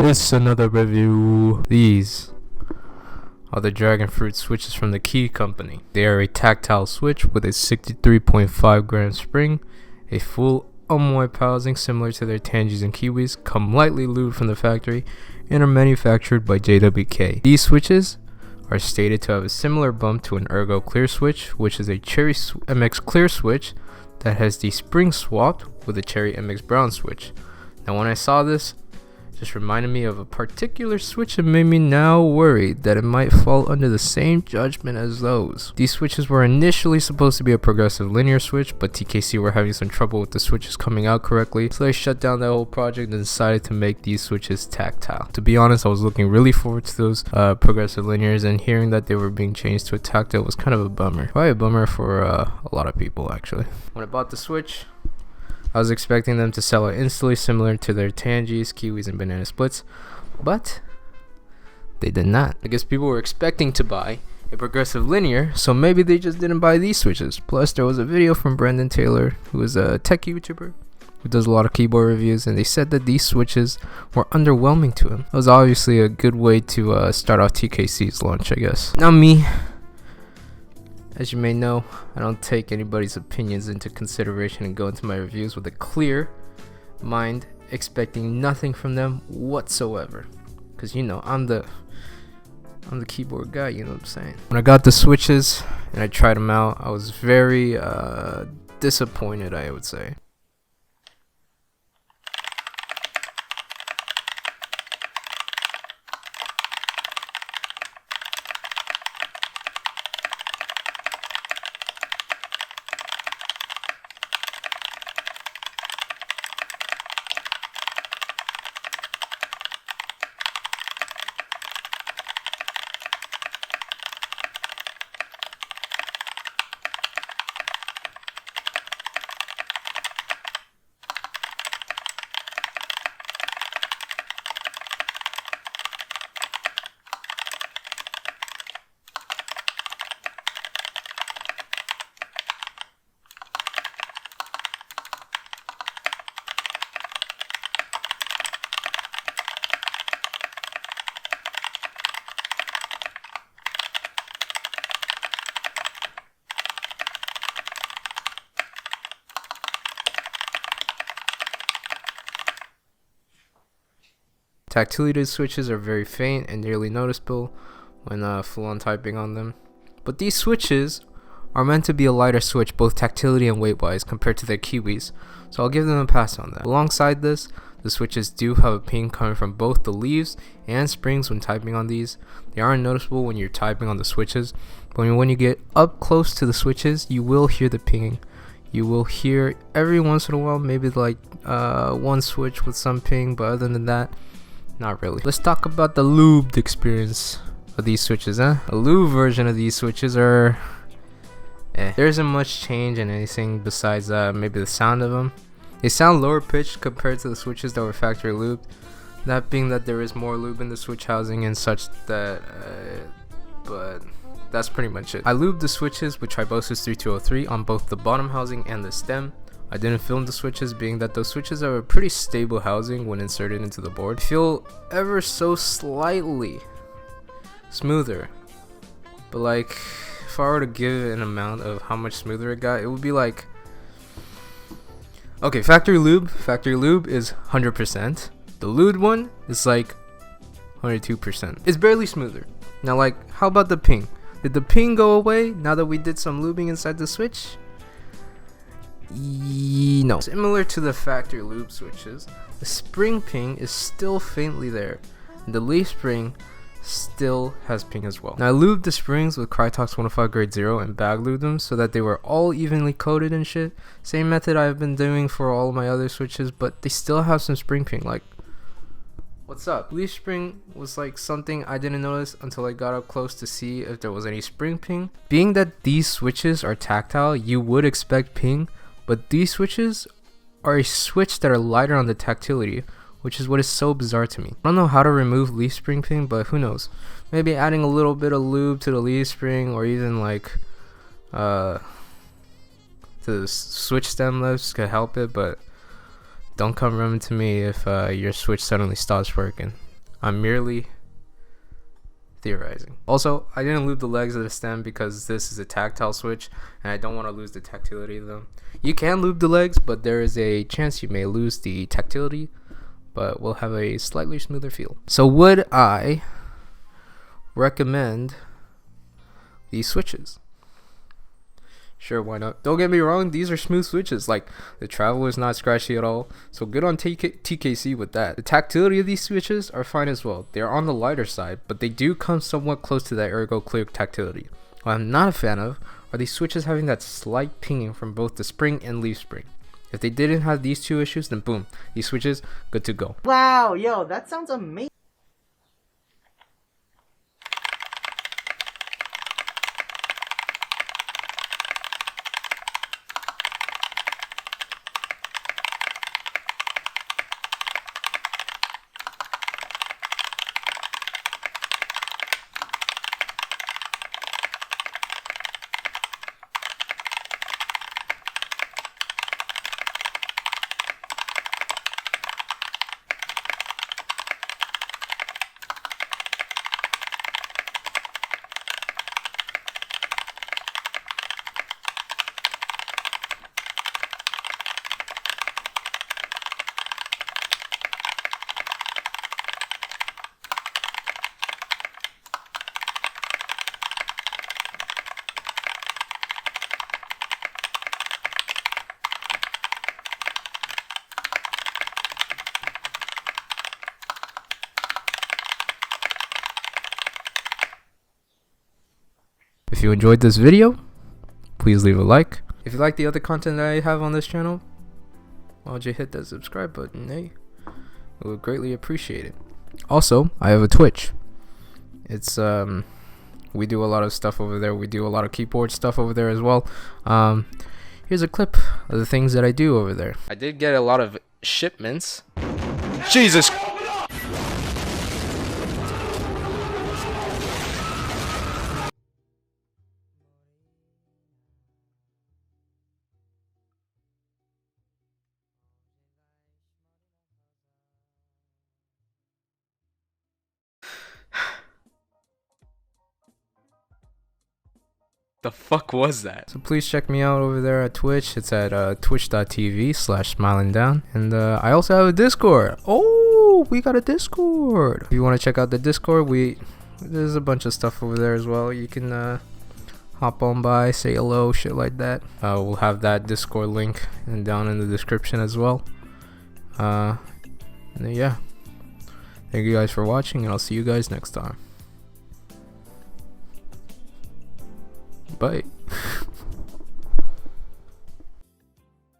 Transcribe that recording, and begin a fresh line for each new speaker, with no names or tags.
It's another review. These are the dragon fruit switches from the Key company. They are a tactile switch with a 63.5 gram spring, a full unwiped housing similar to their Tangis and Kiwis, come lightly lubed from the factory, and are manufactured by JWK. These switches are stated to have a similar bump to an Ergo clear switch, which is a Cherry MX clear switch that has the spring swapped with a Cherry MX brown switch. Now when I saw this, just reminded me of a particular switch and made me now worried that it might fall under the same judgment as those. These switches were initially supposed to be a progressive linear switch, but TKC were having some trouble with the switches coming out correctly, so they shut down that whole project and decided to make these switches tactile. To be honest, I was looking really forward to those progressive linears, and hearing that they were being changed to a tactile was kind of a bummer. Probably a bummer for a lot of people actually. When I bought the switch, I was expecting them to sell it instantly similar to their Tangis, Kiwis, and Banana Splits, but they did not. I guess people were expecting to buy a progressive linear, so maybe they just didn't buy these switches. Plus, there was a video from Brendan Taylor, who is a tech YouTuber who does a lot of keyboard reviews, and they said that these switches were underwhelming to him. It was obviously a good way to start off TKC's launch, I guess. Now me, as you may know, I don't take anybody's opinions into consideration and go into my reviews with a clear mind, expecting nothing from them whatsoever. Cause you know, I'm the keyboard guy, you know what I'm saying? When I got the switches and I tried them out, I was very disappointed, I would say. Tactility switches are very faint and nearly noticeable when full-on typing on them. But these switches are meant to be a lighter switch, both tactility and weight-wise, compared to their Kiwis, so I'll give them a pass on that. Alongside this, the switches do have a ping coming from both the leaves and springs when typing on these. They aren't noticeable when you're typing on the switches, but when you get up close to the switches, you will hear the pinging. You will hear every once in a while, maybe like one switch with some ping, but other than that, not really. Let's talk about the lubed experience of these switches, A lube version of these switches are there isn't much change in anything besides maybe the sound of them. They sound lower pitched compared to the switches that were factory lubed. That being that there is more lube in the switch housing and such that but that's pretty much it. I lubed the switches with Tribosys 3203 on both the bottom housing and the stem. I didn't film the switches, being that those switches are a pretty stable housing when inserted into the board. Feel ever so slightly smoother, but like if I were to give it an amount of how much smoother it got, it would be like, okay, factory lube is 100%. The lubed one is like 102%. It's barely smoother. Now, like, how about the ping? Did the ping go away now that we did some lubing inside the switch? No. Similar to the factory lube switches, the spring ping is still faintly there, and the leaf spring still has ping as well. Now I lubed the springs with Krytox 105 grade 0 and bag lubed them so that they were all evenly coated and shit. Same method I've been doing for all of my other switches, but they still have some spring ping. Like, what's up? Leaf spring was like something I didn't notice until I got up close to see if there was any spring ping. Being that these switches are tactile, you would expect ping, but these switches are a switch that are lighter on the tactility, which is what is so bizarre to me. I don't know how to remove leaf spring ping, but who knows? Maybe adding a little bit of lube to the leaf spring, or even like to the switch stem lifts could help it, but don't come running to me if your switch suddenly stops working. I'm merely theorizing. Also, I didn't lube the legs of the stem because this is a tactile switch and I don't want to lose the tactility of them. You can lube the legs, but there is a chance you may lose the tactility, but we'll have a slightly smoother feel. So would I recommend these switches? Sure, why not? Don't get me wrong, these are smooth switches. Like, the travel is not scratchy at all, so good on TKC with that. The tactility of these switches are fine as well. They're on the lighter side, but they do come somewhat close to that ergo clear tactility. What I'm not a fan of are these switches having that slight pinging from both the spring and leaf spring. If they didn't have these two issues, then boom, these switches, good to go.
Wow, yo, that sounds amazing.
If you enjoyed this video, please leave a like. If you like the other content that I have on this channel, why don't you hit that subscribe button, eh? I would greatly appreciate it. Also, I have a Twitch. It's we do a lot of stuff over there. We do a lot of keyboard stuff over there as well. Here's a clip of the things that I do over there. I did get a lot of shipments. Jesus. The fuck was that? So please check me out over there at Twitch. It's at twitch.tv/smilingdown. And I also have a Discord. Oh, we got a Discord. If you want to check out the Discord, there's a bunch of stuff over there as well. You can hop on by, say hello, shit like that. We'll have that Discord link down in the description as well. And yeah, thank you guys for watching, and I'll see you guys next time. Bye.